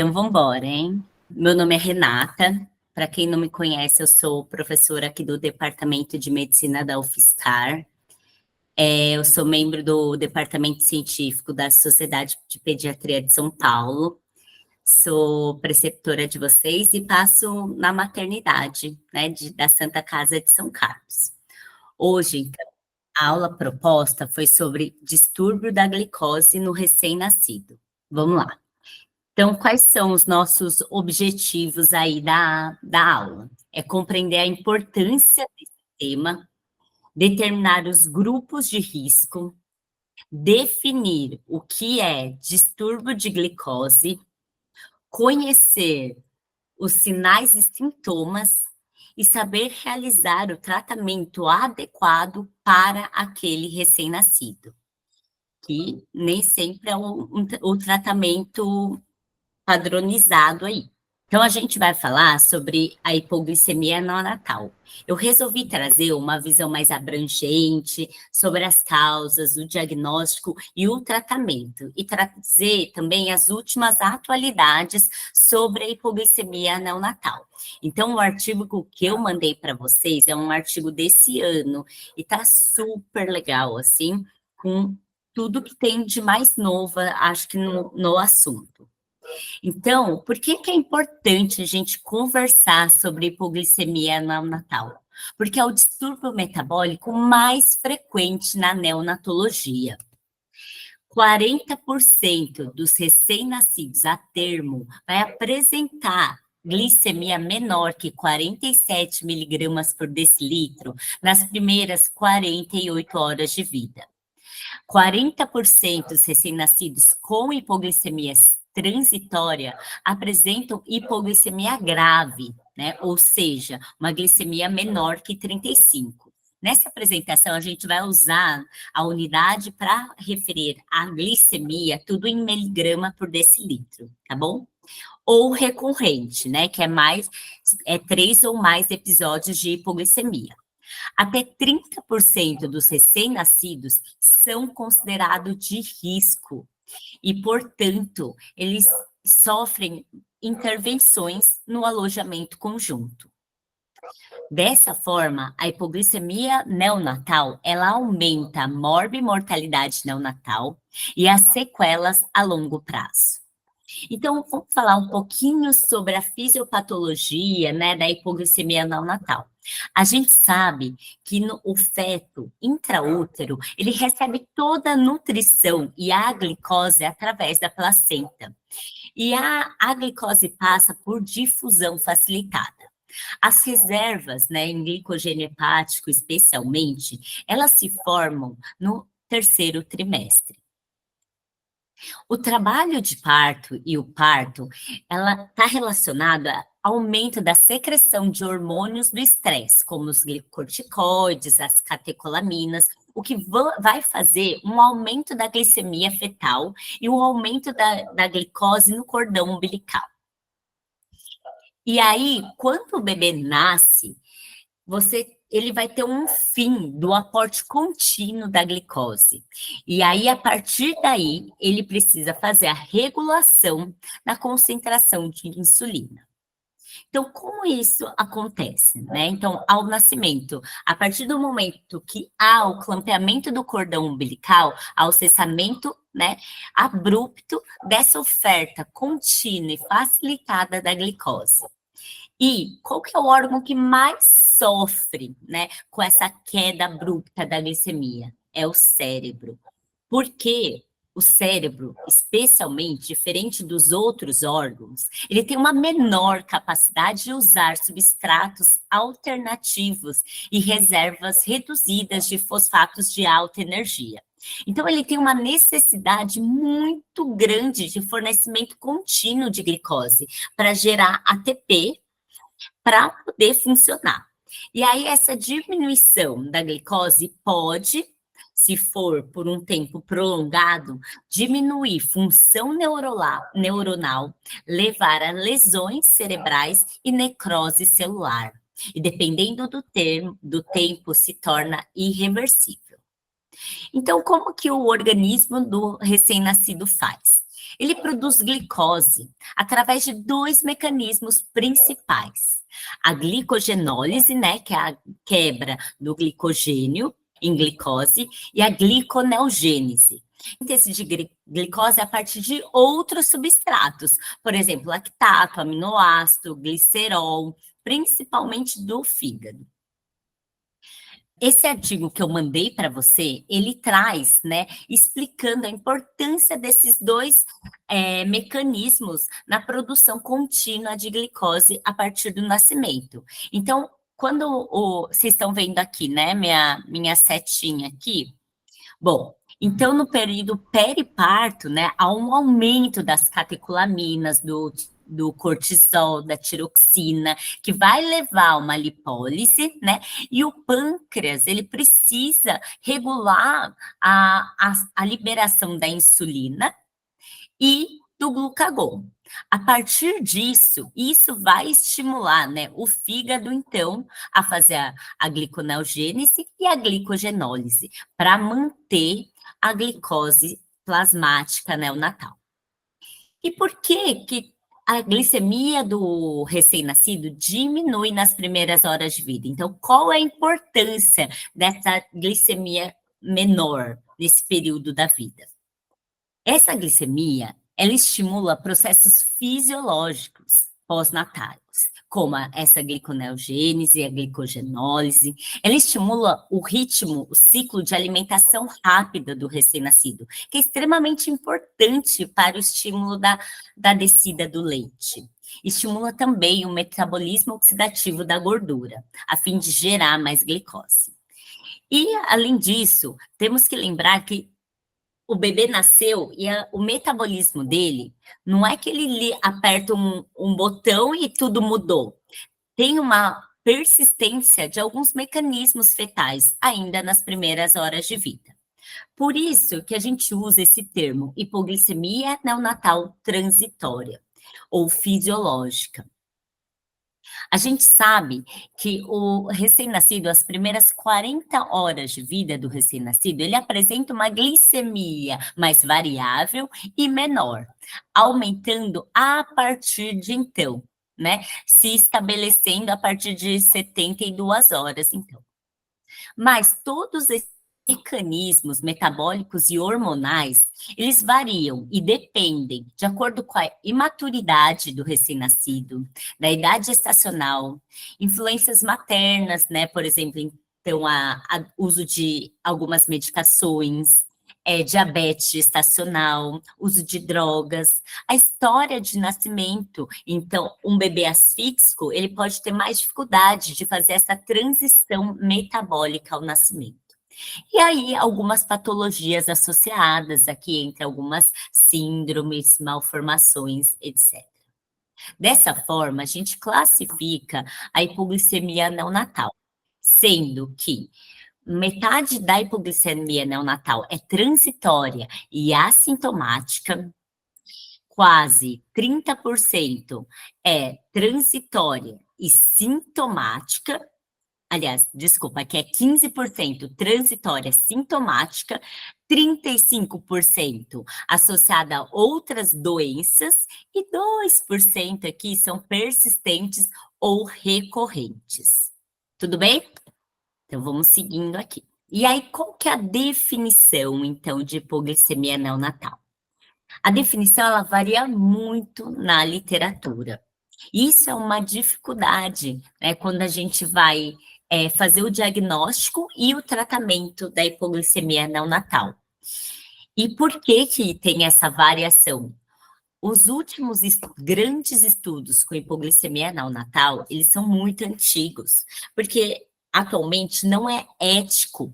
Então, vamos embora, hein? Meu nome é Renata. Para quem não me conhece, eu sou professora aqui do Departamento de Medicina da UFSCar. Eu sou membro do Departamento Científico da Sociedade de Pediatria de São Paulo. Sou preceptora de vocês e passo na maternidade, né, da Santa Casa de São Carlos. Hoje, então, a aula proposta foi sobre distúrbio da glicose no recém-nascido. Vamos lá. Então, quais são os nossos objetivos aí da aula? É compreender a importância desse tema, determinar os grupos de risco, definir o que é distúrbio de glicose, conhecer os sinais e sintomas e saber realizar o tratamento adequado para aquele recém-nascido, que nem sempre é o tratamento padronizado aí. Então, a gente vai falar sobre a hipoglicemia neonatal. Eu resolvi trazer uma visão mais abrangente sobre as causas, o diagnóstico e o tratamento, e trazer também as últimas atualidades sobre a hipoglicemia neonatal. Então, o artigo que eu mandei para vocês é um artigo desse ano, e tá super legal, assim, com tudo que tem de mais novo, acho que no assunto. Então, por que é importante a gente conversar sobre hipoglicemia neonatal? Porque é o distúrbio metabólico mais frequente na neonatologia. 40% dos recém-nascidos a termo vai apresentar glicemia menor que 47 miligramas por decilitro nas primeiras 48 horas de vida. 40% dos recém-nascidos com hipoglicemia transitória apresentam hipoglicemia grave, né? Ou seja, uma glicemia menor que 35. Nessa apresentação, a gente vai usar a unidade para referir a glicemia, tudo em miligrama por decilitro, tá bom? Ou recorrente, né? Que é 3 ou mais episódios de hipoglicemia. Até 30% dos recém-nascidos são considerados de risco e, portanto, eles sofrem intervenções no alojamento conjunto. Dessa forma, a hipoglicemia neonatal, ela aumenta a morbimortalidade neonatal e as sequelas a longo prazo. Então, vamos falar um pouquinho sobre a fisiopatologia, né, da hipoglicemia neonatal. A gente sabe que o feto intraútero, ele recebe toda a nutrição e a glicose através da placenta. E a glicose passa por difusão facilitada. As reservas, né, em glicogênio hepático especialmente, elas se formam no terceiro trimestre. O trabalho de parto e o parto, ela está relacionada ao aumento da secreção de hormônios do estresse, como os glicocorticoides, as catecolaminas, o que vai fazer um aumento da glicemia fetal e um aumento da glicose no cordão umbilical. E aí, quando o bebê nasce, ele vai ter um fim do aporte contínuo da glicose. E aí, a partir daí, ele precisa fazer a regulação da concentração de insulina. Então, como isso acontece, né? Então, ao nascimento, a partir do momento que há o clampeamento do cordão umbilical, há o cessamento, né, abrupto dessa oferta contínua e facilitada da glicose. E qual que é o órgão que mais sofre, né, com essa queda abrupta da glicemia? É o cérebro. Porque o cérebro, especialmente diferente dos outros órgãos, ele tem uma menor capacidade de usar substratos alternativos e reservas reduzidas de fosfatos de alta energia. Então, ele tem uma necessidade muito grande de fornecimento contínuo de glicose para gerar ATP, para poder funcionar. E aí, essa diminuição da glicose pode, se for por um tempo prolongado, diminuir função neuronal, levar a lesões cerebrais e necrose celular. E dependendo do tempo, se torna irreversível. Então, como que o organismo do recém-nascido faz? Ele produz glicose através de dois mecanismos principais. A glicogenólise, né, que é a quebra do glicogênio em glicose, e a gliconeogênese. Síntese de glicose a partir de outros substratos, por exemplo, lactato, aminoácido, glicerol, principalmente do fígado. Esse artigo que eu mandei para você, ele traz, né, explicando a importância desses dois mecanismos na produção contínua de glicose a partir do nascimento. Então, quando vocês estão vendo aqui, né, minha setinha aqui, bom, então no período periparto, né, há um aumento das catecolaminas, do cortisol, da tiroxina, que vai levar a uma lipólise, né? E o pâncreas, ele precisa regular a liberação da insulina e do glucagon. A partir disso, isso vai estimular, né, o fígado, então, a fazer a gliconeogênese e a glicogenólise, para manter a glicose plasmática neonatal. E por que a glicemia do recém-nascido diminui nas primeiras horas de vida? Então, qual é a importância dessa glicemia menor nesse período da vida? Essa glicemia, ela estimula processos fisiológicos pós-natais, como essa gliconeogênese, a glicogenólise. Ela estimula o ritmo, o ciclo de alimentação rápida do recém-nascido, que é extremamente importante para o estímulo da descida do leite. Estimula também o metabolismo oxidativo da gordura, a fim de gerar mais glicose. E, além disso, temos que lembrar que o bebê nasceu e o metabolismo dele, não é que ele aperta um botão e tudo mudou. Tem uma persistência de alguns mecanismos fetais ainda nas primeiras horas de vida. Por isso que a gente usa esse termo hipoglicemia neonatal transitória ou fisiológica. A gente sabe que o recém-nascido, as primeiras 40 horas de vida do recém-nascido, ele apresenta uma glicemia mais variável e menor, aumentando a partir de então, né? Se estabelecendo a partir de 72 horas, então. Mas todos esses mecanismos metabólicos e hormonais, eles variam e dependem de acordo com a imaturidade do recém-nascido, da idade gestacional, influências maternas, né? Por exemplo, então, uso de algumas medicações, diabetes gestacional, uso de drogas, a história de nascimento. Então, um bebê asfíxico, ele pode ter mais dificuldade de fazer essa transição metabólica ao nascimento. E aí, algumas patologias associadas aqui, entre algumas síndromes, malformações, etc. Dessa forma, a gente classifica a hipoglicemia neonatal, sendo que metade da hipoglicemia neonatal é transitória e assintomática, quase 30% é transitória e sintomática, aliás, desculpa, que é 15% transitória sintomática, 35% associada a outras doenças e 2% aqui são persistentes ou recorrentes. Tudo bem? Então, vamos seguindo aqui. E aí, qual que é a definição, então, de hipoglicemia neonatal? A definição, ela varia muito na literatura. Isso é uma dificuldade, né, quando a gente vai fazer o diagnóstico e o tratamento da hipoglicemia neonatal. E por que que tem essa variação? Os últimos grandes estudos com hipoglicemia neonatal, eles são muito antigos, porque atualmente não é ético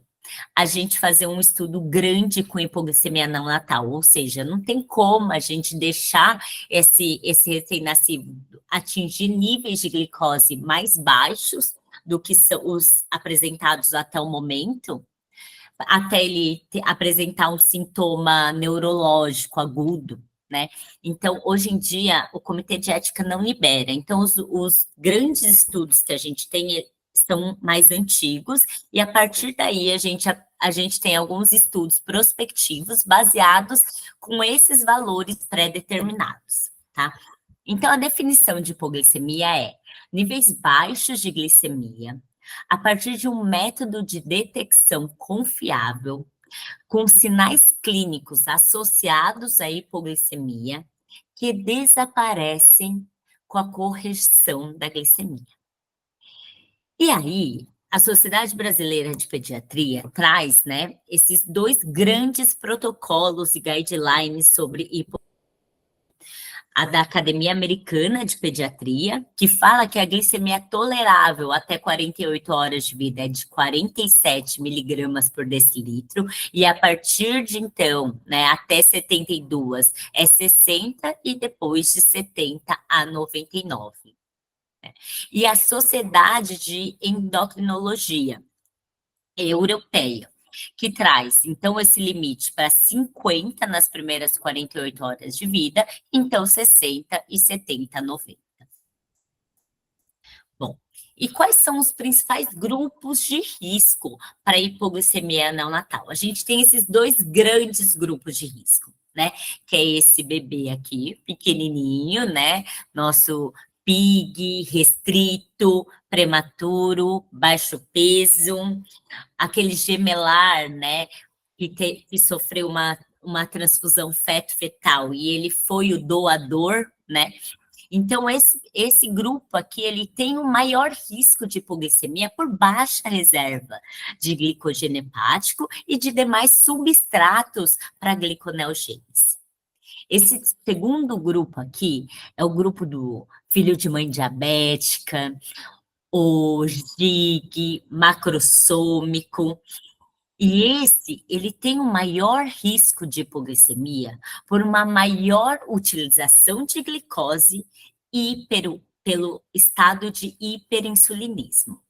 a gente fazer um estudo grande com hipoglicemia neonatal, ou seja, não tem como a gente deixar esse recém-nascido atingir níveis de glicose mais baixos do que são os apresentados até o momento, até ele apresentar um sintoma neurológico agudo, né? Então, hoje em dia, o Comitê de Ética não libera. Então, os grandes estudos que a gente tem são mais antigos, e a partir daí a gente tem alguns estudos prospectivos baseados com esses valores pré-determinados, tá? Então, a definição de hipoglicemia é níveis baixos de glicemia, a partir de um método de detecção confiável, com sinais clínicos associados à hipoglicemia, que desaparecem com a correção da glicemia. E aí, a Sociedade Brasileira de Pediatria traz, né, esses dois grandes protocolos e guidelines sobre hipoglicemia. A da Academia Americana de Pediatria, que fala que a glicemia tolerável até 48 horas de vida é de 47 miligramas por decilitro, e a partir de então, né, até 72 é 60 e depois de 70 a 99. E a Sociedade de Endocrinologia Europeia, que traz, então, esse limite para 50 nas primeiras 48 horas de vida, então 60 e 70, 90. Bom, e quais são os principais grupos de risco para hipoglicemia neonatal? A gente tem esses dois grandes grupos de risco, né? Que é esse bebê aqui, pequenininho, né? Nosso PIG, restrito, prematuro, baixo peso, aquele gemelar, né, que sofreu uma transfusão feto-fetal e ele foi o doador, né? Então, esse grupo aqui, ele tem um maior risco de hipoglicemia por baixa reserva de glicogênio hepático e de demais substratos para gliconeogênese. Esse segundo grupo aqui é o grupo do filho de mãe diabética, o GIG, macrossômico, e ele tem um maior risco de hipoglicemia por uma maior utilização de glicose e pelo estado de hiperinsulinismo.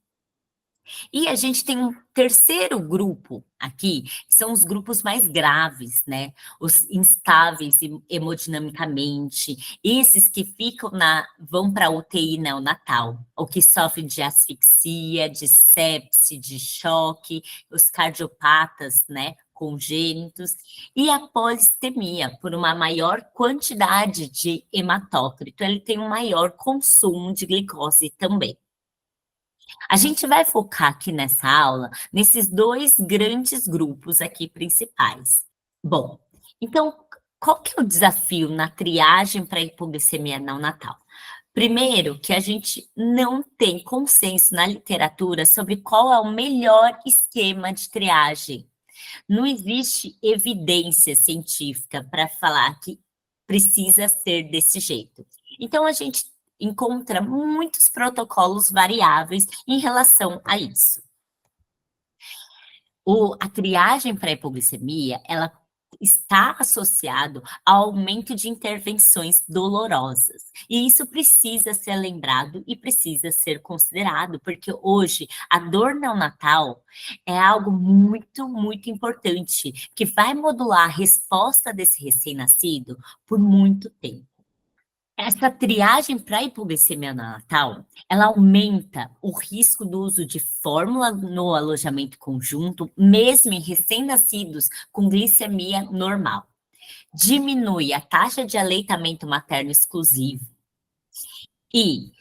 E a gente tem um terceiro grupo aqui, que são os grupos mais graves, né? Os instáveis hemodinamicamente, esses que vão para a UTI neonatal, ou que sofrem de asfixia, de sepse, de choque, os cardiopatas, né? Congênitos, e a polistemia, por uma maior quantidade de hematócrito, ele tem um maior consumo de glicose também. A gente vai focar aqui nessa aula nesses dois grandes grupos aqui principais. Bom, então, qual que é o desafio na triagem para hipoglicemia neonatal? Primeiro, que a gente não tem consenso na literatura sobre qual é o melhor esquema de triagem. Não existe evidência científica para falar que precisa ser desse jeito. Então, a gente encontra muitos protocolos variáveis em relação a isso. A triagem para hipoglicemia, ela está associado ao aumento de intervenções dolorosas. E isso precisa ser lembrado e precisa ser considerado, porque hoje a dor neonatal é algo muito, muito importante, que vai modular a resposta desse recém-nascido por muito tempo. Essa triagem para hipoglicemia neonatal, ela aumenta o risco do uso de fórmula no alojamento conjunto, mesmo em recém-nascidos com glicemia normal. Diminui a taxa de aleitamento materno exclusivo. E,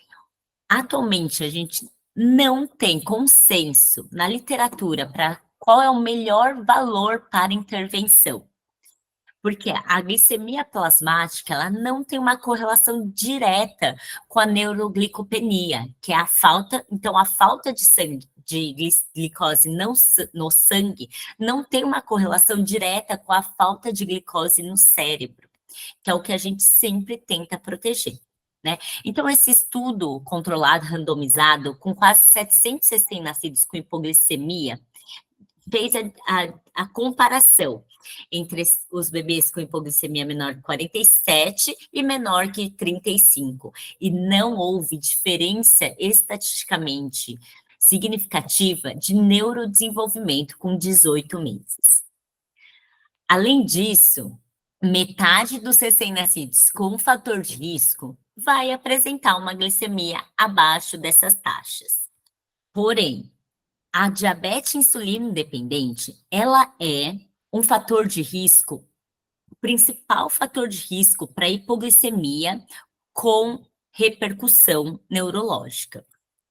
atualmente, a gente não tem consenso na literatura para qual é o melhor valor para intervenção. Porque a glicemia plasmática, ela não tem uma correlação direta com a neuroglicopenia, que é a falta de sangue, de glicose no sangue, não tem uma correlação direta com a falta de glicose no cérebro, que é o que a gente sempre tenta proteger. Né? Então, esse estudo controlado, randomizado, com quase 700 recém-nascidos com hipoglicemia, fez a comparação entre os bebês com hipoglicemia menor que 47 e menor que 35. E não houve diferença estatisticamente significativa de neurodesenvolvimento com 18 meses. Além disso, metade dos recém-nascidos com fator de risco vai apresentar uma glicemia abaixo dessas taxas. Porém, a diabetes insulino dependente, ela é um fator de risco, o principal fator de risco para hipoglicemia com repercussão neurológica.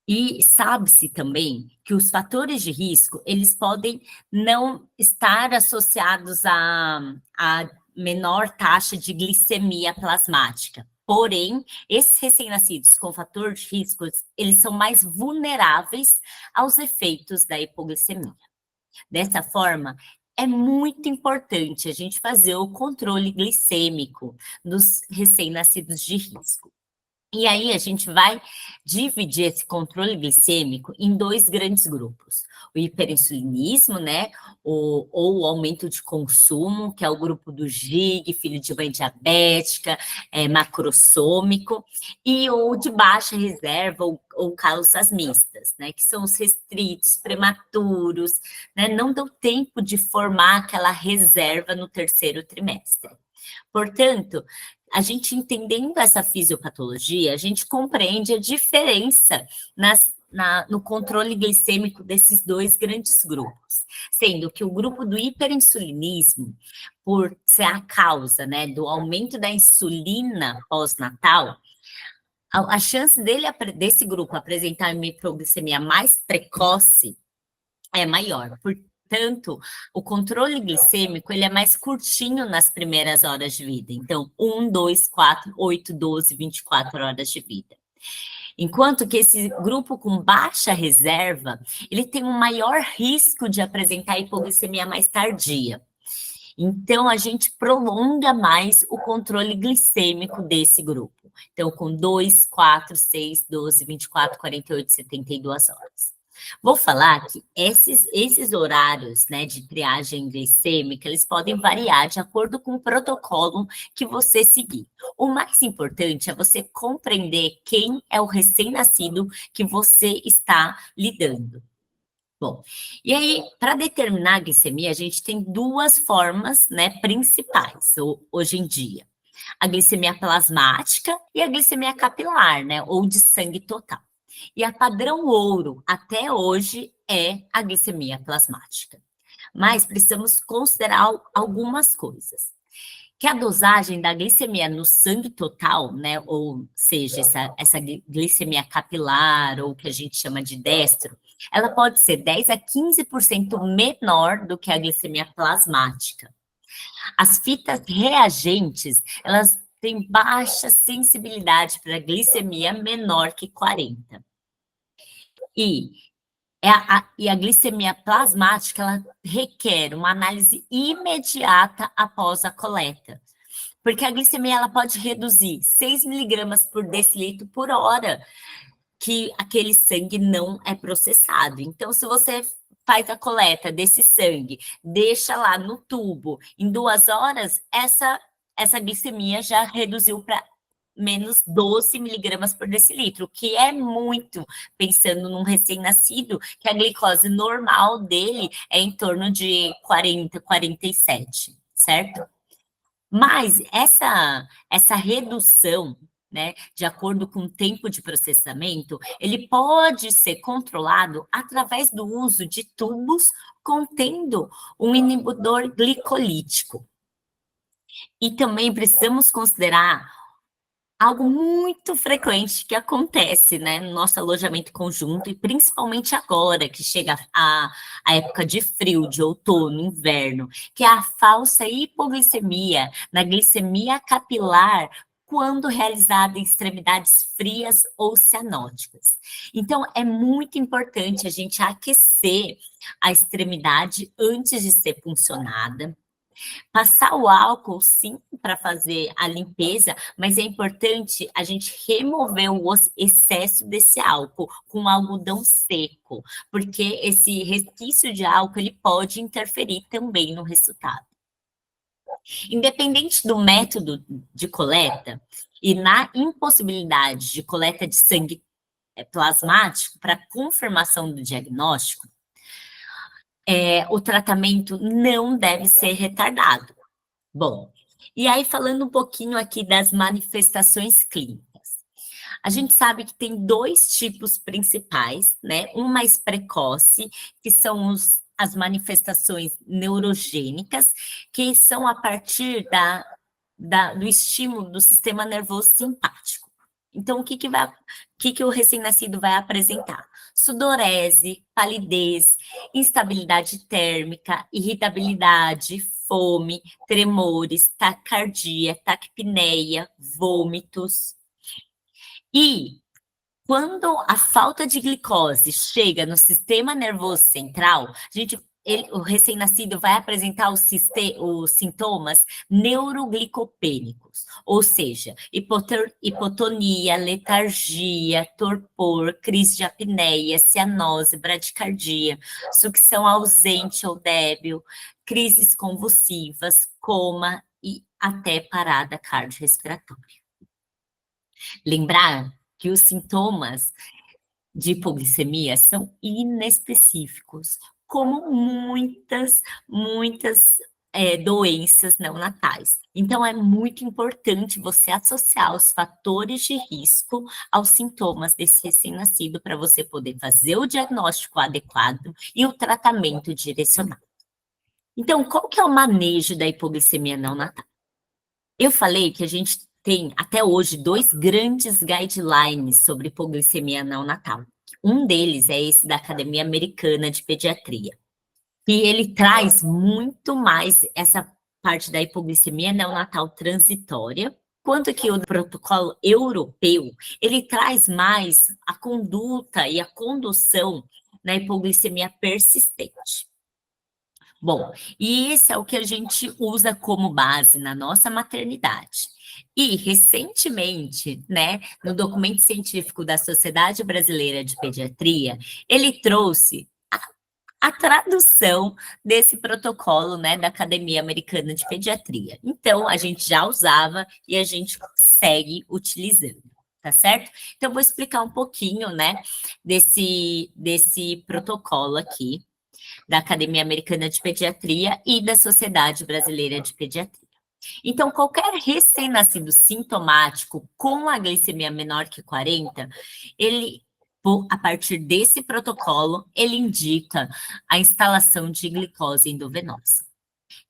E sabe-se também que os fatores de risco, eles podem não estar associados a menor taxa de glicemia plasmática. Porém, esses recém-nascidos com fator de risco, eles são mais vulneráveis aos efeitos da hipoglicemia. Dessa forma, é muito importante a gente fazer o controle glicêmico dos recém-nascidos de risco. E aí a gente vai dividir esse controle glicêmico em dois grandes grupos. O hiperinsulinismo, né? Ou o aumento de consumo, que é o grupo do GIG, filho de mãe diabética, macrossômico, e o de baixa reserva ou causas mistas, né? Que são os restritos, prematuros, né? Não deu tempo de formar aquela reserva no terceiro trimestre. Portanto, a gente entendendo essa fisiopatologia, a gente compreende a diferença no controle glicêmico desses dois grandes grupos, sendo que o grupo do hiperinsulinismo, por ser a causa, né, do aumento da insulina pós-natal, a chance desse grupo apresentar uma hipoglicemia mais precoce é maior. Portanto, o controle glicêmico ele é mais curtinho nas primeiras horas de vida. Então, 1, 2, 4, 8, 12, 24 horas de vida. Enquanto que esse grupo com baixa reserva, ele tem um maior risco de apresentar hipoglicemia mais tardia. Então, a gente prolonga mais o controle glicêmico desse grupo. Então, com 2, 4, 6, 12, 24, 48, 72 horas. Vou falar que esses horários, né, de triagem glicêmica, eles podem variar de acordo com o protocolo que você seguir. O mais importante é você compreender quem é o recém-nascido que você está lidando. Bom, e aí, para determinar a glicemia, a gente tem duas formas, né, principais hoje em dia. A glicemia plasmática e a glicemia capilar, né, ou de sangue total. E a padrão ouro, até hoje, é a glicemia plasmática. Mas precisamos considerar algumas coisas. Que a dosagem da glicemia no sangue total, né, ou seja, essa glicemia capilar, ou que a gente chama de destro, ela pode ser 10 a 15% menor do que a glicemia plasmática. As fitas reagentes, elas têm baixa sensibilidade para glicemia menor que 40. E a glicemia plasmática, ela requer uma análise imediata após a coleta. Porque a glicemia ela pode reduzir 6 miligramas por decilitro por hora que aquele sangue não é processado. Então, se você faz a coleta desse sangue, deixa lá no tubo, em 2 horas, essa glicemia já reduziu para menos 12 miligramas por decilitro, que é muito, pensando num recém-nascido, que a glicose normal dele é em torno de 40, 47, certo? Mas essa redução, né, de acordo com o tempo de processamento, ele pode ser controlado através do uso de tubos contendo um inibidor glicolítico. E também precisamos considerar algo muito frequente que acontece, né, no nosso alojamento conjunto, e principalmente agora, que chega a época de frio, de outono, inverno, que é a falsa hipoglicemia na glicemia capilar, quando realizada em extremidades frias ou cianóticas. Então, é muito importante a gente aquecer a extremidade antes de ser puncionada. Passar o álcool, sim, para fazer a limpeza, mas é importante a gente remover o excesso desse álcool com algodão seco, porque esse resquício de álcool ele pode interferir também no resultado. Independente do método de coleta e na impossibilidade de coleta de sangue plasmático para confirmação do diagnóstico, o tratamento não deve ser retardado. Bom, e aí falando um pouquinho aqui das manifestações clínicas. A gente sabe que tem dois tipos principais, né? Um mais precoce, que são as manifestações neurogênicas, que são a partir do estímulo do sistema nervoso simpático. Então, o que o recém-nascido vai apresentar? Sudorese, palidez, instabilidade térmica, irritabilidade, fome, tremores, taquicardia, taquipneia, vômitos. E quando a falta de glicose chega no sistema nervoso central, o recém-nascido vai apresentar os sintomas neuroglicopênicos, ou seja, hipotonia, letargia, torpor, crise de apneia, cianose, bradicardia, sucção ausente ou débil, crises convulsivas, coma e até parada cardiorrespiratória. Lembrar que os sintomas de hipoglicemia são inespecíficos, como muitas doenças neonatais. Então, é muito importante você associar os fatores de risco aos sintomas desse recém-nascido para você poder fazer o diagnóstico adequado e o tratamento direcionado. Então, qual que é o manejo da hipoglicemia neonatal? Eu falei que a gente tem, até hoje, 2 grandes guidelines sobre hipoglicemia neonatal. Um deles é esse da Academia Americana de Pediatria. E ele traz muito mais essa parte da hipoglicemia neonatal transitória, quanto que o protocolo europeu, ele traz mais a conduta e a condução na hipoglicemia persistente. Bom, e esse é o que a gente usa como base na nossa maternidade. E, recentemente, né, no documento científico da Sociedade Brasileira de Pediatria, ele trouxe a tradução desse protocolo, né, da Academia Americana de Pediatria. Então, a gente já usava e a gente segue utilizando, tá certo? Então, vou explicar um pouquinho, né, desse protocolo aqui, da Academia Americana de Pediatria e da Sociedade Brasileira de Pediatria. Então, qualquer recém-nascido sintomático com a glicemia menor que 40, a partir desse protocolo, ele indica a instalação de glicose endovenosa.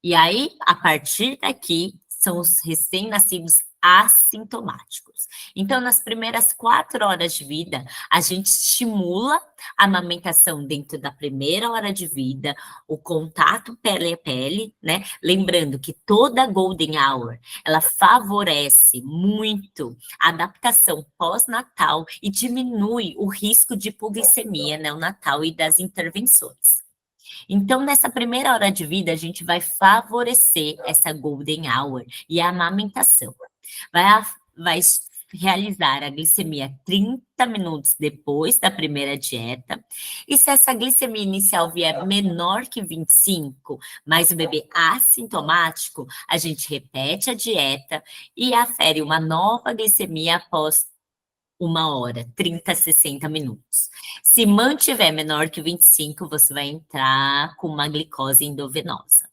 E aí, a partir daqui, são os recém-nascidos assintomáticos. Então, nas primeiras 4 horas de vida, a gente estimula a amamentação dentro da primeira hora de vida, o contato pele a pele, né? Lembrando que toda golden hour, ela favorece muito a adaptação pós-natal e diminui o risco de hipoglicemia neonatal e das intervenções. Então, nessa primeira hora de vida, a gente vai favorecer essa golden hour e a amamentação. Vai realizar a glicemia 30 minutos depois da primeira dieta. E se essa glicemia inicial vier menor que 25, mas o bebê assintomático, a gente repete a dieta e afere uma nova glicemia após 1 hora, 30 a 60 minutos. Se mantiver menor que 25, você vai entrar com uma glicose endovenosa.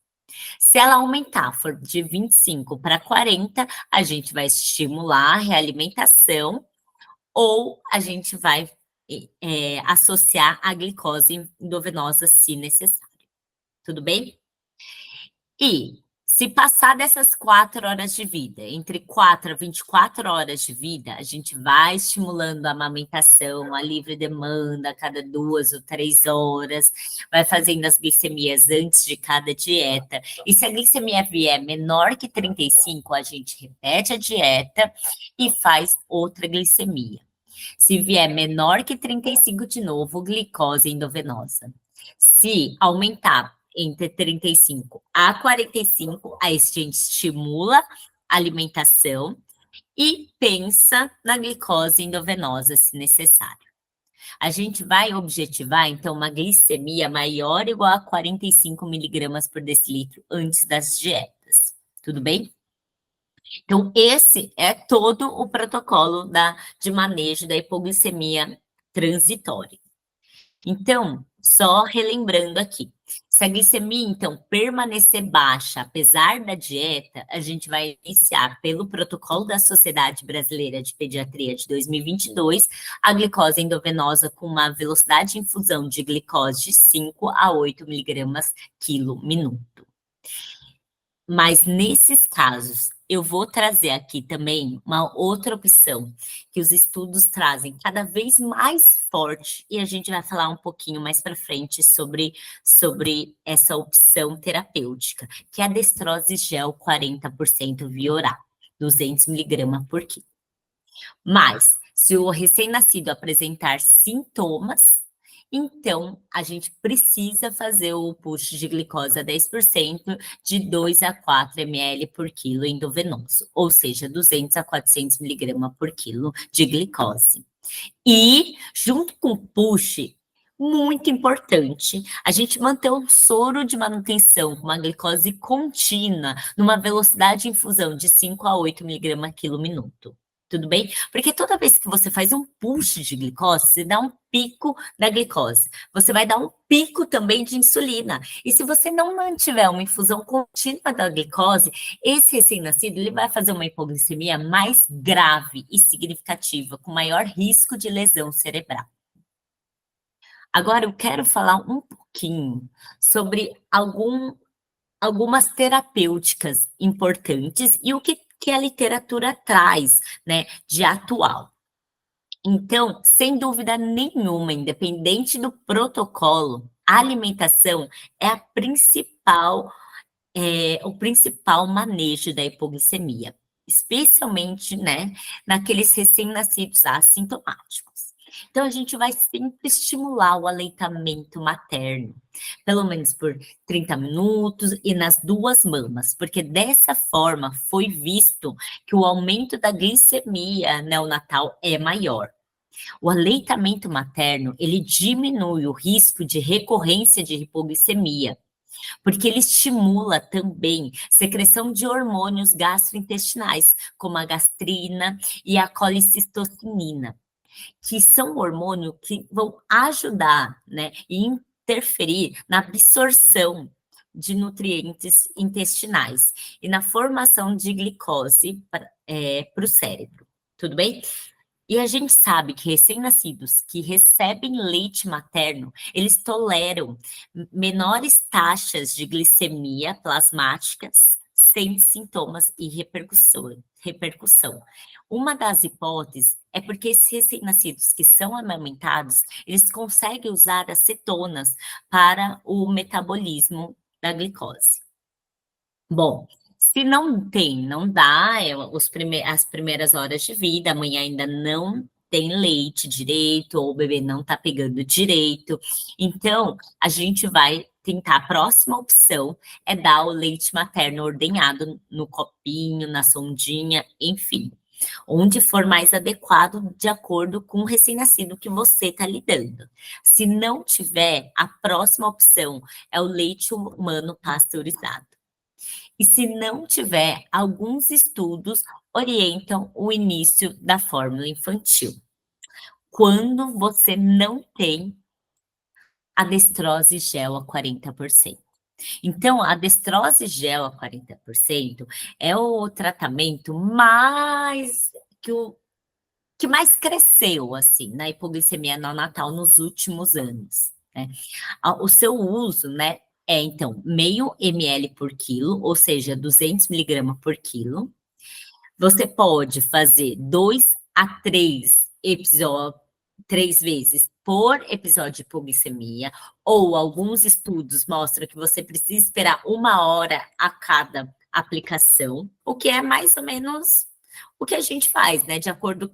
Se ela aumentar, for de 25 para 40, a gente vai estimular a realimentação ou a gente vai associar a glicose endovenosa se necessário. Tudo bem? E se passar dessas 4 horas de vida, entre 4 a 24 horas de vida, a gente vai estimulando a amamentação, a livre demanda, a cada 2 ou 3 horas, vai fazendo as glicemias antes de cada dieta. E se a glicemia vier menor que 35, a gente repete a dieta e faz outra glicemia. Se vier menor que 35, de novo, glicose endovenosa. Se aumentar entre 35 a 45, aí a gente estimula a alimentação e pensa na glicose endovenosa, se necessário. A gente vai objetivar, então, uma glicemia maior ou igual a 45 miligramas por decilitro antes das dietas. Tudo bem? Então, esse é todo o protocolo de manejo da hipoglicemia transitória. Então, só relembrando aqui, Se a glicemia, então, permanecer baixa, apesar da dieta, a gente vai iniciar, pelo protocolo da Sociedade Brasileira de Pediatria de 2022, a glicose endovenosa com uma velocidade de infusão de glicose de 5 a 8 miligramas quilo minuto. Mas nesses casos, eu vou trazer aqui também uma outra opção que os estudos trazem cada vez mais forte, e a gente vai falar um pouquinho mais para frente sobre essa opção terapêutica, que é a destrose gel 40% via oral, 200 miligramas por quilo. Mas, se o recém-nascido apresentar sintomas, então a gente precisa fazer o push de glicose a 10% de 2 a 4 ml por quilo endovenoso, ou seja, 200 a 400 miligramas por quilo de glicose. E, junto com o push, muito importante, a gente manter um soro de manutenção com uma glicose contínua, numa velocidade de infusão de 5 a 8 miligramas quilo minuto. Tudo bem? Porque toda vez que você faz um push de glicose, você dá um pico da glicose. Você vai dar um pico também de insulina. E se você não mantiver uma infusão contínua da glicose, esse recém-nascido ele vai fazer uma hipoglicemia mais grave e significativa, com maior risco de lesão cerebral. Agora eu quero falar um pouquinho sobre algumas terapêuticas importantes e o que a literatura traz, né, de atual. Então, sem dúvida nenhuma, independente do protocolo, a alimentação é o principal manejo da hipoglicemia, especialmente, né, naqueles recém-nascidos assintomáticos. Então, a gente vai sempre estimular o aleitamento materno, pelo menos por 30 minutos e nas duas mamas, porque dessa forma foi visto que o aumento da glicemia neonatal é maior. O aleitamento materno, ele diminui o risco de recorrência de hipoglicemia, porque ele estimula também secreção de hormônios gastrointestinais, como a gastrina e a colicistocinina, que são hormônios que vão ajudar, né, e interferir na absorção de nutrientes intestinais e na formação de glicose para o cérebro. Tudo bem? E a gente sabe que recém-nascidos que recebem leite materno, eles toleram menores taxas de glicemia plasmáticas sem sintomas e repercussão. Uma das hipóteses é porque esses recém-nascidos que são amamentados, eles conseguem usar as cetonas para o metabolismo da glicose. Bom, se não tem, não dá, as primeiras horas de vida, a mãe ainda não tem leite direito, ou o bebê não está pegando direito. Então, a gente vai tentar, a próxima opção é dar o leite materno ordenhado no copinho, na sondinha, enfim, onde for mais adequado de acordo com o recém-nascido que você está lidando. Se não tiver, a próxima opção é o leite humano pasteurizado. E se não tiver, alguns estudos orientam o início da fórmula infantil. Quando você não tem a destrose gel a 40%. Então, a destrose gel a 40% é o tratamento que mais cresceu, assim, na hipoglicemia neonatal nos últimos anos, né? O seu uso, né, é, então, meio ml por quilo, ou seja, 200 miligramas por quilo. Você pode fazer 2 a 3 episódios, 3 vezes por episódio de hipoglicemia, ou alguns estudos mostram que você precisa esperar 1 hora a cada aplicação, o que é mais ou menos o que a gente faz, né? De acordo,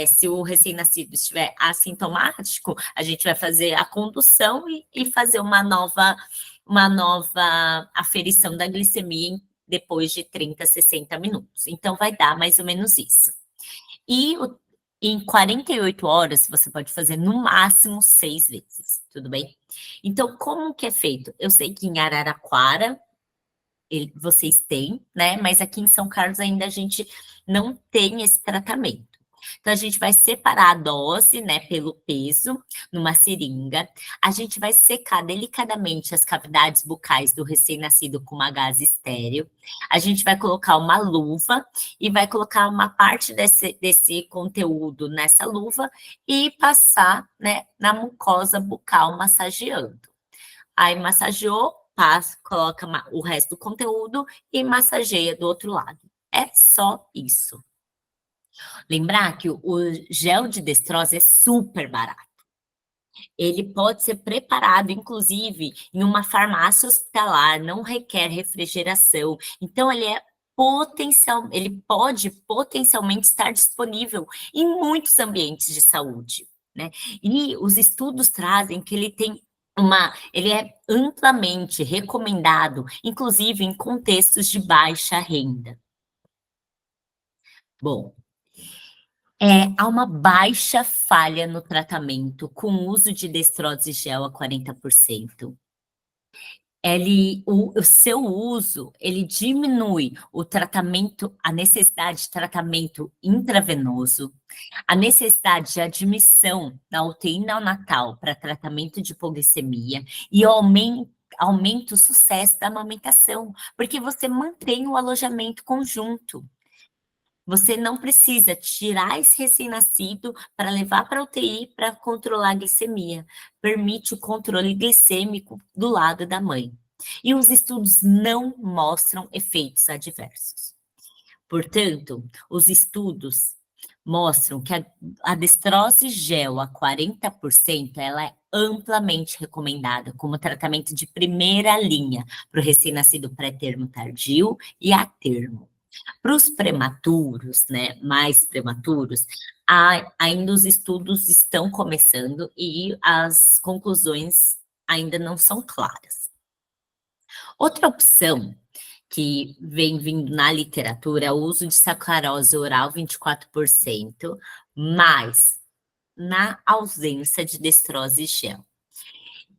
se o recém-nascido estiver assintomático, a gente vai fazer a condução e fazer uma nova aferição da glicemia depois de 30, 60 minutos. Então, vai dar mais ou menos isso. E em 48 horas, você pode fazer no máximo 6 vezes, tudo bem? Então, como que é feito? Eu sei que em Araraquara vocês têm, né? Mas aqui em São Carlos ainda a gente não tem esse tratamento. Então, a gente vai separar a dose, né, pelo peso, numa seringa. A gente vai secar delicadamente as cavidades bucais do recém-nascido com uma gase estéril. A gente vai colocar uma luva e vai colocar uma parte desse conteúdo nessa luva e passar, né, na mucosa bucal, massageando. Aí massageou, passa, coloca o resto do conteúdo e massageia do outro lado. É só isso. Lembrar que o gel de destrose é super barato. Ele pode ser preparado, inclusive, em uma farmácia hospitalar, não requer refrigeração. Então, ele pode potencialmente estar disponível em muitos ambientes de saúde, né? E os estudos trazem que ele é amplamente recomendado, inclusive em contextos de baixa renda. Bom, há uma baixa falha no tratamento com o uso de destrose gel a 40%. O seu uso, ele diminui o tratamento, a necessidade de tratamento intravenoso, a necessidade de admissão na UTI neonatal para tratamento de hipoglicemia e aumenta o sucesso da amamentação, porque você mantém o alojamento conjunto. Você não precisa tirar esse recém-nascido para levar para a UTI para controlar a glicemia. Permite o controle glicêmico do lado da mãe. E os estudos não mostram efeitos adversos. Portanto, os estudos mostram que a destrose gel a 40%, ela é amplamente recomendada como tratamento de primeira linha para o recém-nascido pré-termo tardio e a termo. Para os prematuros, né, mais prematuros, ainda os estudos estão começando e as conclusões ainda não são claras. Outra opção que vem vindo na literatura é o uso de sacarose oral 24%, mas na ausência de destrose gel.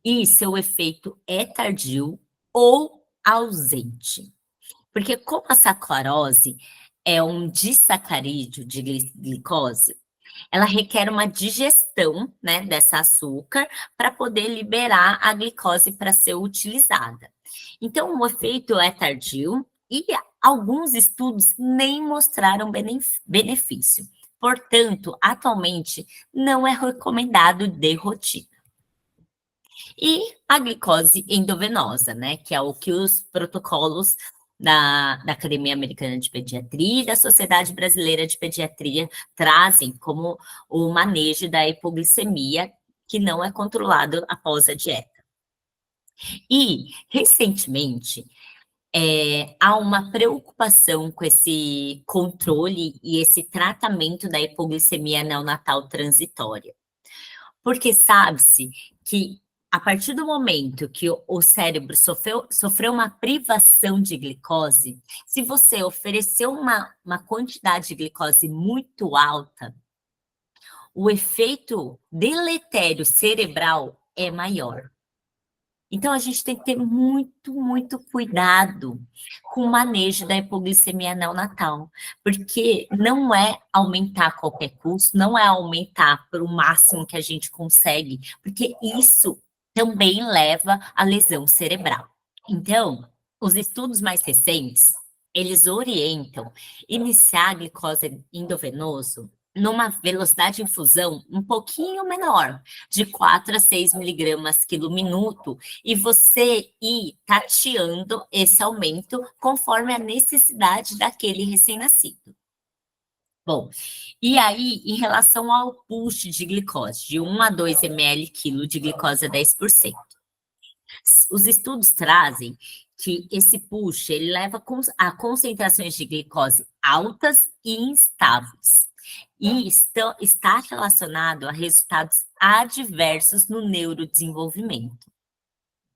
E seu efeito é tardio ou ausente. Porque como a sacarose é um disacarídeo de glicose, ela requer uma digestão, né, dessa açúcar para poder liberar a glicose para ser utilizada. Então, o efeito é tardio e alguns estudos nem mostraram benefício. Portanto, atualmente, não é recomendado de rotina. E a glicose endovenosa, né, que é o que os protocolos da Academia Americana de Pediatria e da Sociedade Brasileira de Pediatria trazem como o manejo da hipoglicemia que não é controlado após a dieta. E, recentemente, há uma preocupação com esse controle e esse tratamento da hipoglicemia neonatal transitória. Porque sabe-se que a partir do momento que o cérebro sofreu uma privação de glicose, se você oferecer uma quantidade de glicose muito alta, o efeito deletério cerebral é maior. Então, a gente tem que ter muito, muito cuidado com o manejo da hipoglicemia neonatal, porque não é aumentar a qualquer custo, não é aumentar para o máximo que a gente consegue, porque isso também leva à lesão cerebral. Então, os estudos mais recentes, eles orientam iniciar a glicose endovenoso numa velocidade de infusão um pouquinho menor, de 4 a 6 miligramas quilo minuto, e você ir tateando esse aumento conforme a necessidade daquele recém-nascido. Bom, e aí, em relação ao push de glicose, de 1 a 2 ml quilo de glicose a 10%. Os estudos trazem que esse push, ele leva a concentrações de glicose altas e instáveis. E está relacionado a resultados adversos no neurodesenvolvimento.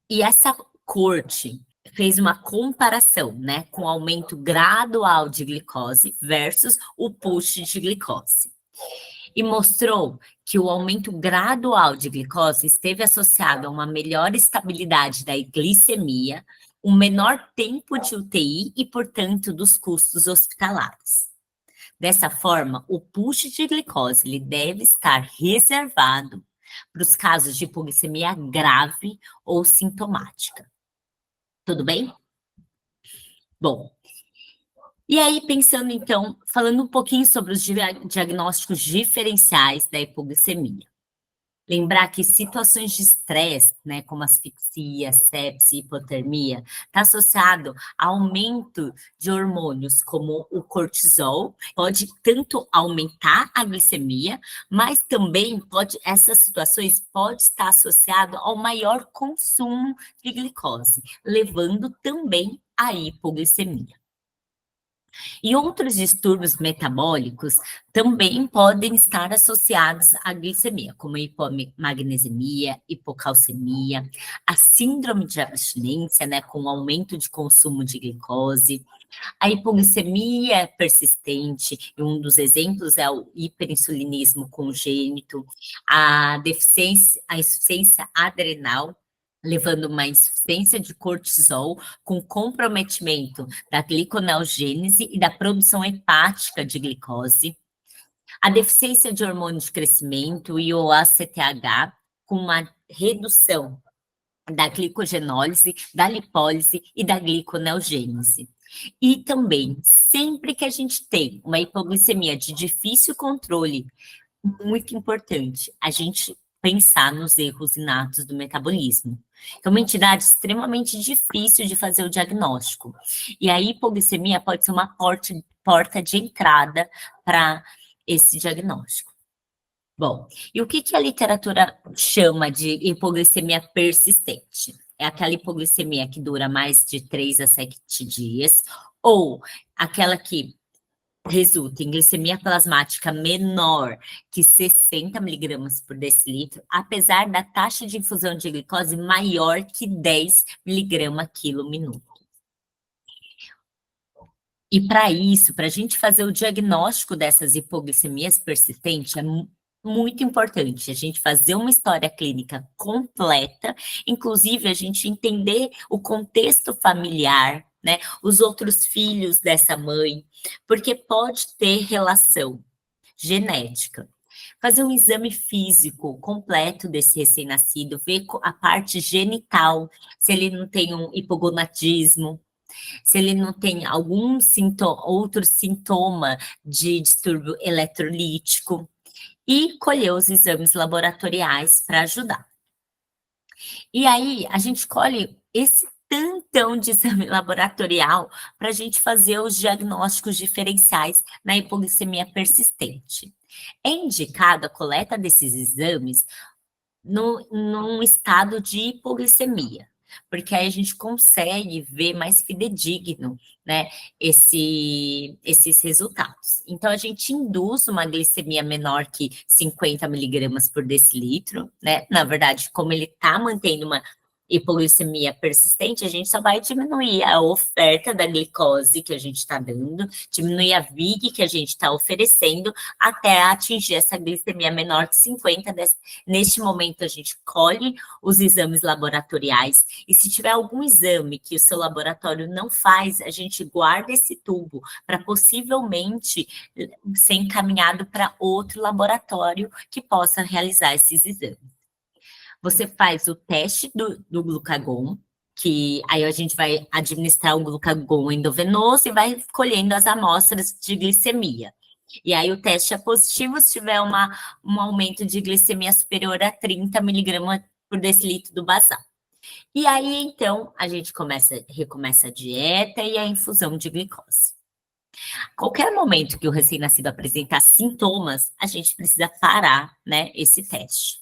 E essa corte fez uma comparação, né, com o aumento gradual de glicose versus o push de glicose. E mostrou que o aumento gradual de glicose esteve associado a uma melhor estabilidade da glicemia, um menor tempo de UTI e, portanto, dos custos hospitalares. Dessa forma, o push de glicose ele deve estar reservado para os casos de hipoglicemia grave ou sintomática. Tudo bem? Bom, e aí pensando então, falando um pouquinho sobre os diagnósticos diferenciais da hipoglicemia. Lembrar que situações de estresse, né, como asfixia, sepse, hipotermia, está associado a aumento de hormônios como o cortisol, pode tanto aumentar a glicemia, mas também essas situações podem estar associado ao maior consumo de glicose, levando também à hipoglicemia. E outros distúrbios metabólicos também podem estar associados à glicemia, como hipomagnesemia, hipocalcemia, a síndrome de abstinência, né, com aumento de consumo de glicose, a hipoglicemia persistente, e um dos exemplos é o hiperinsulinismo congênito, a insuficiência adrenal, levando uma insuficiência de cortisol com comprometimento da gliconeogênese e da produção hepática de glicose, a deficiência de hormônio de crescimento e o ACTH, com uma redução da glicogenólise, da lipólise e da gliconeogênese. E também, sempre que a gente tem uma hipoglicemia de difícil controle, muito importante a gente pensar nos erros inatos do metabolismo. É uma entidade extremamente difícil de fazer o diagnóstico. E a hipoglicemia pode ser uma porta de entrada para esse diagnóstico. Bom, e o que a literatura chama de hipoglicemia persistente? É aquela hipoglicemia que dura mais de 3 a 7 dias, ou aquela que resulta em glicemia plasmática menor que 60 miligramas por decilitro, apesar da taxa de infusão de glicose maior que 10 miligramas quilo minuto. E para isso, para a gente fazer o diagnóstico dessas hipoglicemias persistentes, é muito importante a gente fazer uma história clínica completa, inclusive a gente entender o contexto familiar, né, os outros filhos dessa mãe, porque pode ter relação genética. Fazer um exame físico completo desse recém-nascido, ver a parte genital, se ele não tem um hipogonadismo, se ele não tem algum outro sintoma de distúrbio eletrolítico, e colher os exames laboratoriais para ajudar. E aí, a gente colhe esse tantão de exame laboratorial para a gente fazer os diagnósticos diferenciais na hipoglicemia persistente. É indicado a coleta desses exames num estado de hipoglicemia, porque aí a gente consegue ver mais fidedigno, né, esses resultados. Então, a gente induz uma glicemia menor que 50 miligramas por decilitro, né, na verdade, como ele está mantendo uma hipoglicemia persistente, a gente só vai diminuir a oferta da glicose que a gente está dando, diminuir a VIG que a gente está oferecendo, até atingir essa glicemia menor que 50. Neste momento, a gente colhe os exames laboratoriais, e se tiver algum exame que o seu laboratório não faz, a gente guarda esse tubo para possivelmente ser encaminhado para outro laboratório que possa realizar esses exames. Você faz o teste do glucagon, que aí a gente vai administrar o glucagon endovenoso e vai colhendo as amostras de glicemia. E aí o teste é positivo se tiver um aumento de glicemia superior a 30 miligramas por decilitro do basal. E aí, então, a gente recomeça a dieta e a infusão de glicose. Qualquer momento que o recém-nascido apresentar sintomas, a gente precisa parar, né, esse teste.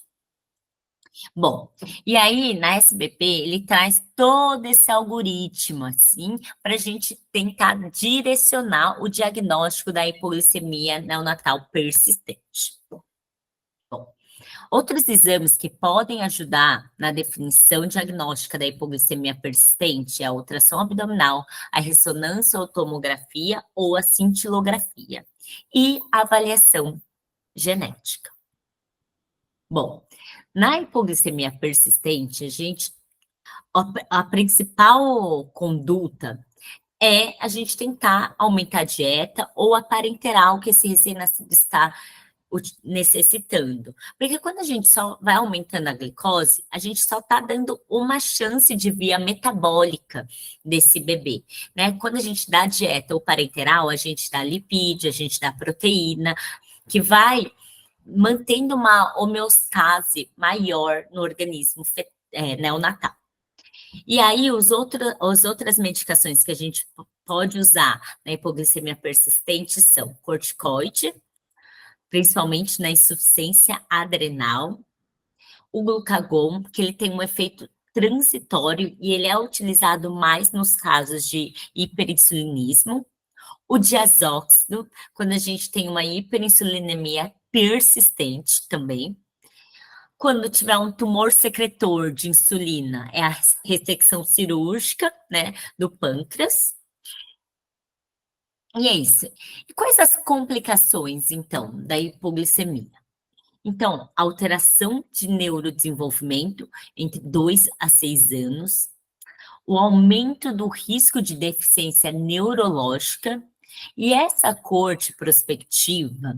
Bom, e aí na SBP ele traz todo esse algoritmo, assim, para a gente tentar direcionar o diagnóstico da hipoglicemia neonatal persistente. Bom, outros exames que podem ajudar na definição diagnóstica da hipoglicemia persistente é a ultrassom abdominal, a ressonância ou tomografia ou a cintilografia e a avaliação genética. Bom, na hipoglicemia persistente, a principal conduta é a gente tentar aumentar a dieta ou a parenteral que esse recém-nascido está necessitando. Porque quando a gente só vai aumentando a glicose, a gente só está dando uma chance de via metabólica desse bebê, né? Quando a gente dá dieta ou parenteral, a gente dá lipídio, a gente dá proteína, que vai mantendo uma homeostase maior no organismo neonatal. E aí, as outras medicações que a gente pode usar na hipoglicemia persistente são corticoide, principalmente na insuficiência adrenal, o glucagon, que ele tem um efeito transitório e ele é utilizado mais nos casos de hiperinsulinismo, o diazóxido, quando a gente tem uma hiperinsulinemia persistente também, quando tiver um tumor secretor de insulina, é a ressecção cirúrgica, né, do pâncreas. E é isso. E quais as complicações, então, da hipoglicemia? Então, alteração de neurodesenvolvimento entre 2 a 6 anos, o aumento do risco de deficiência neurológica, e essa corte prospectiva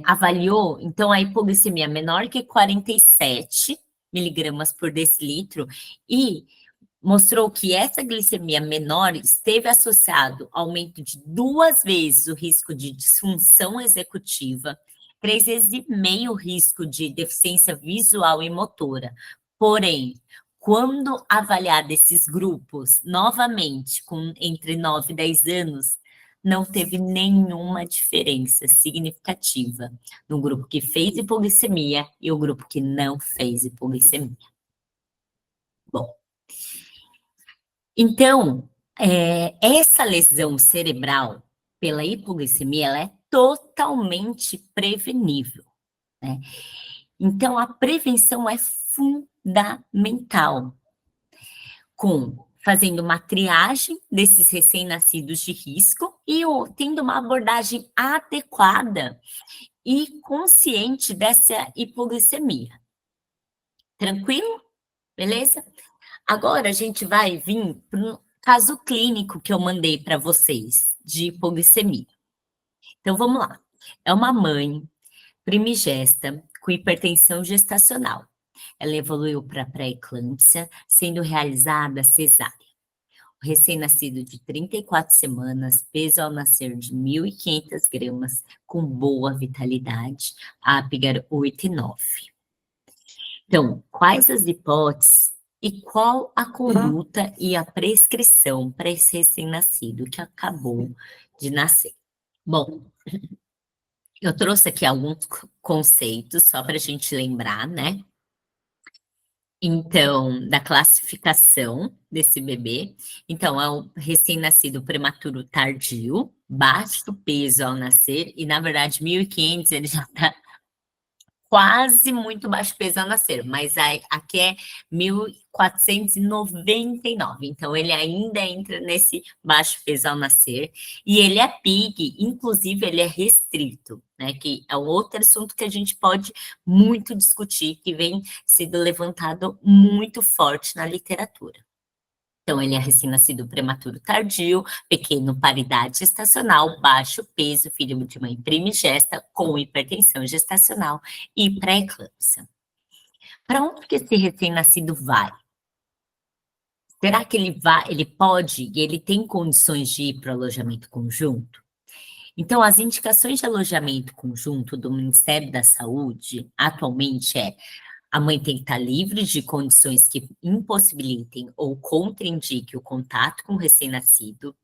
avaliou, então, a hipoglicemia menor que 47 miligramas por decilitro e mostrou que essa glicemia menor esteve associado ao aumento de 2 vezes o risco de disfunção executiva, 3 vezes e meio o risco de deficiência visual e motora. Porém, quando avaliar desses grupos novamente, com entre 9 e 10 anos, não teve nenhuma diferença significativa no grupo que fez hipoglicemia e o grupo que não fez hipoglicemia. Bom, então, essa lesão cerebral pela hipoglicemia, ela é totalmente prevenível, né? Então, a prevenção é fundamental, fazendo uma triagem desses recém-nascidos de risco e tendo uma abordagem adequada e consciente dessa hipoglicemia. Tranquilo? Beleza? Agora a gente vai vir para um caso clínico que eu mandei para vocês de hipoglicemia. Então vamos lá. É uma mãe primigesta com hipertensão gestacional. Ela evoluiu para pré-eclâmpsia, sendo realizada cesárea. O recém-nascido de 34 semanas, peso ao nascer de 1.500 gramas, com boa vitalidade, Apgar 8 e 9. Então, quais as hipóteses e qual a conduta e a prescrição para esse recém-nascido que acabou de nascer? Bom, eu trouxe aqui alguns conceitos só para a gente lembrar, né? Então, da classificação desse bebê. Então, é um recém-nascido prematuro tardio, baixo peso ao nascer, e na verdade, 1.500 ele já está quase muito baixo peso ao nascer, mas aqui é 1.499, então ele ainda entra nesse baixo peso ao nascer, e ele é PIG, inclusive ele é restrito, né, que é um outro assunto que a gente pode muito discutir, que vem sendo levantado muito forte na literatura. Então, ele é recém-nascido prematuro tardio, pequeno, paridade gestacional, baixo peso, filho de mãe primigesta, com hipertensão gestacional e pré-eclâmpsia. Para onde que esse recém-nascido vai? Será que ele pode e ele tem condições de ir para o alojamento conjunto? Então, as indicações de alojamento conjunto do Ministério da Saúde, atualmente, a mãe tem que estar livre de condições que impossibilitem ou contraindiquem o contato com o recém-nascido.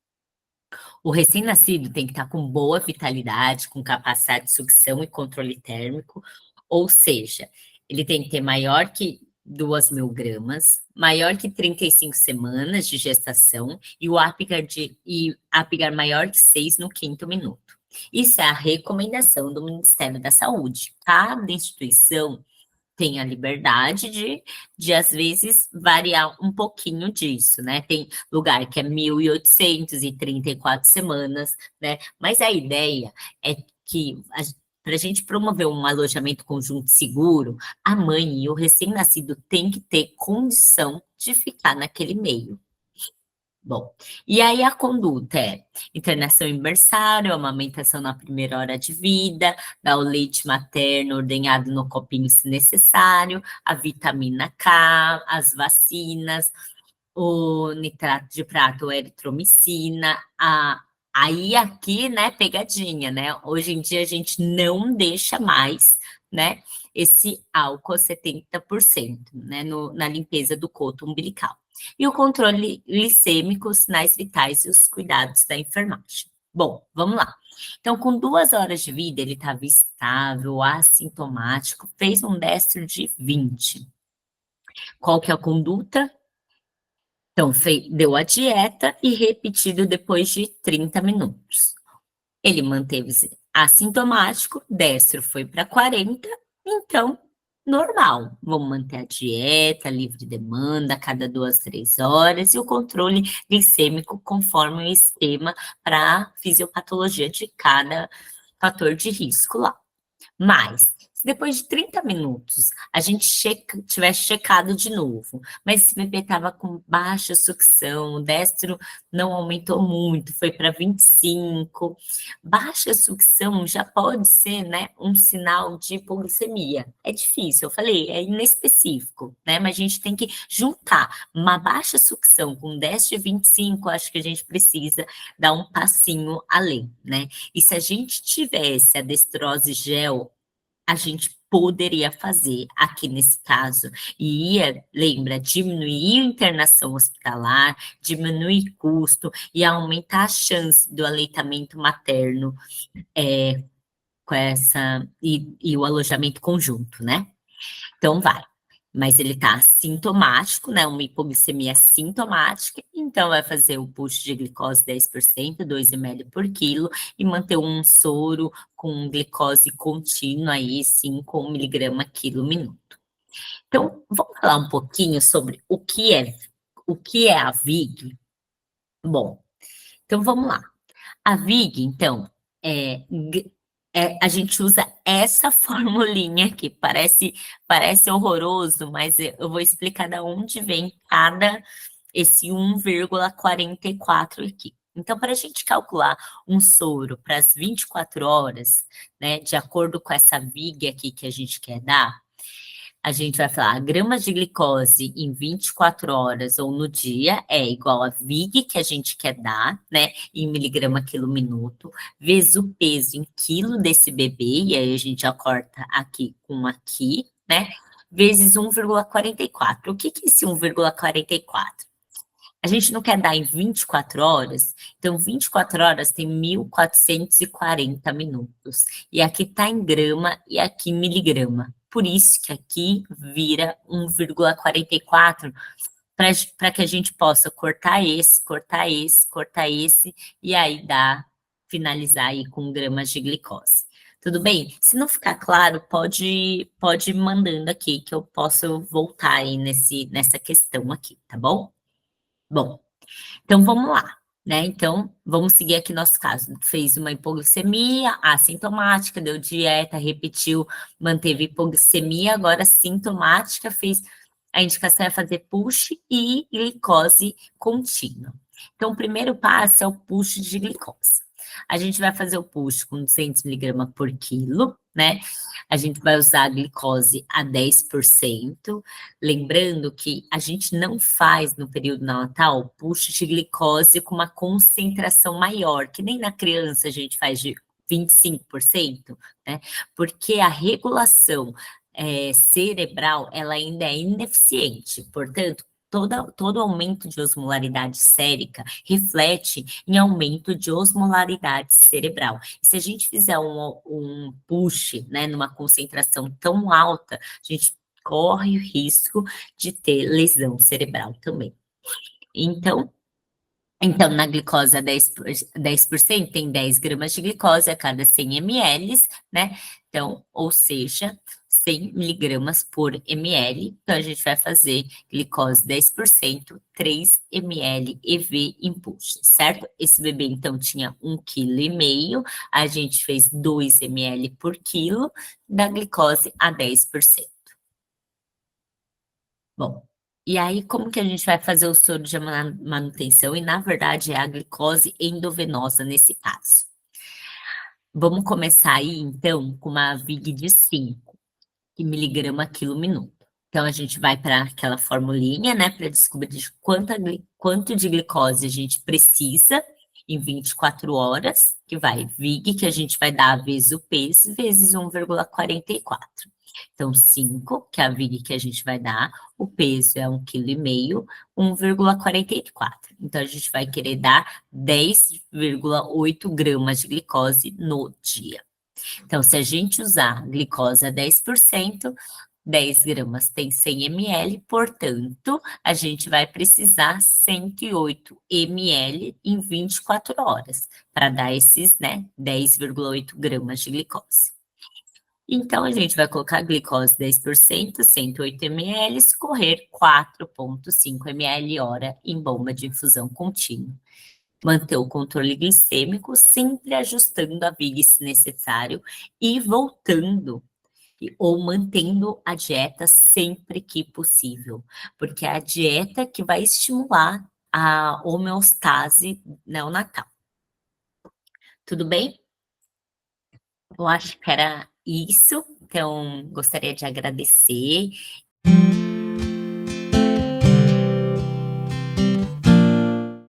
O recém-nascido tem que estar com boa vitalidade, com capacidade de sucção e controle térmico, ou seja, ele tem que ter maior que 2.000 gramas, maior que 35 semanas de gestação e o Apgar maior que 6 no 5º minuto. Isso é a recomendação do Ministério da Saúde. Cada instituição tem a liberdade de, às vezes, variar um pouquinho disso, né? Tem lugar que é 1.834 semanas, né? Mas a ideia é que, para a gente promover um alojamento conjunto seguro, a mãe e o recém-nascido têm que ter condição de ficar naquele meio. Bom, e aí a conduta é internação em berçário, amamentação na primeira hora de vida, dar o leite materno ordenhado no copinho se necessário, a vitamina K, as vacinas, o nitrato de prata, ou eritromicina, aí aqui, né, pegadinha, né? Hoje em dia a gente não deixa mais, né, esse álcool 70%, né, na limpeza do coto umbilical. E o controle glicêmico, os sinais vitais e os cuidados da enfermagem. Bom, vamos lá. Então, com 2 horas de vida, ele estava estável, assintomático, fez um destro de 20. Qual que é a conduta? Então, deu a dieta e repetido depois de 30 minutos. Ele manteve-se assintomático, destro foi para 40, então, normal. Vamos manter a dieta, livre demanda, a cada 2, 3 horas, e o controle glicêmico conforme o esquema para a fisiopatologia de cada fator de risco lá. Mas, se depois de 30 minutos a gente tivesse checado de novo, mas esse bebê estava com baixa sucção, o destro não aumentou muito, foi para 25. Baixa sucção já pode ser, né, um sinal de hipoglicemia. É difícil, eu falei, é inespecífico, né? Mas a gente tem que juntar uma baixa sucção com destro de 25, acho que a gente precisa dar um passinho além, né? E se a gente tivesse a destrose gel, a gente poderia fazer aqui nesse caso, e ia, lembra, diminuir a internação hospitalar, diminuir custo e aumentar a chance do aleitamento materno com e o alojamento conjunto, né? Então vai. Mas ele tá sintomático, né? Uma hipoglicemia sintomática, então vai fazer o push de glicose 10%, 2 ml por quilo, e manter um soro com glicose contínua aí, 5 miligrama quilo minuto. Então, vamos falar um pouquinho sobre o que é a VIG? Bom, então vamos lá. A VIG, então, é, a gente usa essa formulinha aqui, parece horroroso, mas eu vou explicar de onde vem esse 1,44 aqui. Então, para a gente calcular um soro para as 24 horas, né, de acordo com essa VIG aqui que a gente quer dar, a gente vai falar gramas de glicose em 24 horas ou no dia é igual a VIG que a gente quer dar, né, em miligrama quilo minuto, vezes o peso em quilo desse bebê, e aí a gente já corta aqui com aqui, né, vezes 1,44. O que que é esse 1,44? A gente não quer dar em 24 horas, então 24 horas tem 1.440 minutos. E aqui está em grama e aqui em miligrama. Por isso que aqui vira 1,44, para que a gente possa cortar esse, cortar esse, cortar esse, e aí finalizar aí com gramas de glicose. Tudo bem? Se não ficar claro, pode ir mandando aqui, que eu posso voltar aí nessa questão aqui, tá bom? Bom, então vamos lá, né? Então vamos seguir aqui nosso caso. Fez uma hipoglicemia assintomática, deu dieta, repetiu, manteve hipoglicemia, agora sintomática, fez a indicação é fazer push e glicose contínua. Então o primeiro passo é o push de glicose. A gente vai fazer o push com 200 miligramas por quilo, né? A gente vai usar a glicose a 10%. Lembrando que a gente não faz no período natal push de glicose com uma concentração maior, que nem na criança a gente faz de 25%, né? Porque a regulação cerebral ela ainda é ineficiente, portanto, todo aumento de osmolaridade sérica reflete em aumento de osmolaridade cerebral. E se a gente fizer um push, né, numa concentração tão alta, a gente corre o risco de ter lesão cerebral também. Então, na glicose a 10% tem 10 gramas de glicose a cada 100 ml, né? Então, ou seja, 100 miligramas por ml. Então, a gente vai fazer glicose 10%, 3 ml EV impulso, certo? Esse bebê, então, tinha 1,5 kg, a gente fez 2 ml por quilo da glicose a 10%. Bom, E aí, como que a gente vai fazer o soro de manutenção? E, na verdade, é a glicose endovenosa nesse caso. Vamos começar aí, então, com uma VIG de 5 miligrama quilo minuto. Então, a gente vai para aquela formulinha, né, para descobrir quanto de glicose a gente precisa em 24 horas, que vai VIG, que a gente vai dar vezes o peso, vezes 1,44. Então, 5, que é a VIG que a gente vai dar, o peso é 1,5 kg, 1,44. Então, a gente vai querer dar 10,8 gramas de glicose no dia. Então, se a gente usar glicose a 10%, 10 gramas tem 100 ml, portanto, a gente vai precisar 108 ml em 24 horas para dar esses, né, 10,8 gramas de glicose. Então, a gente vai colocar glicose 10%, 108 ml, escorrer 4,5 ml hora em bomba de infusão contínua. Manter o controle glicêmico, sempre ajustando a VIG se necessário e voltando ou mantendo a dieta sempre que possível, porque é a dieta que vai estimular a homeostase neonatal. Tudo bem? Eu acho que era isso, então gostaria de agradecer.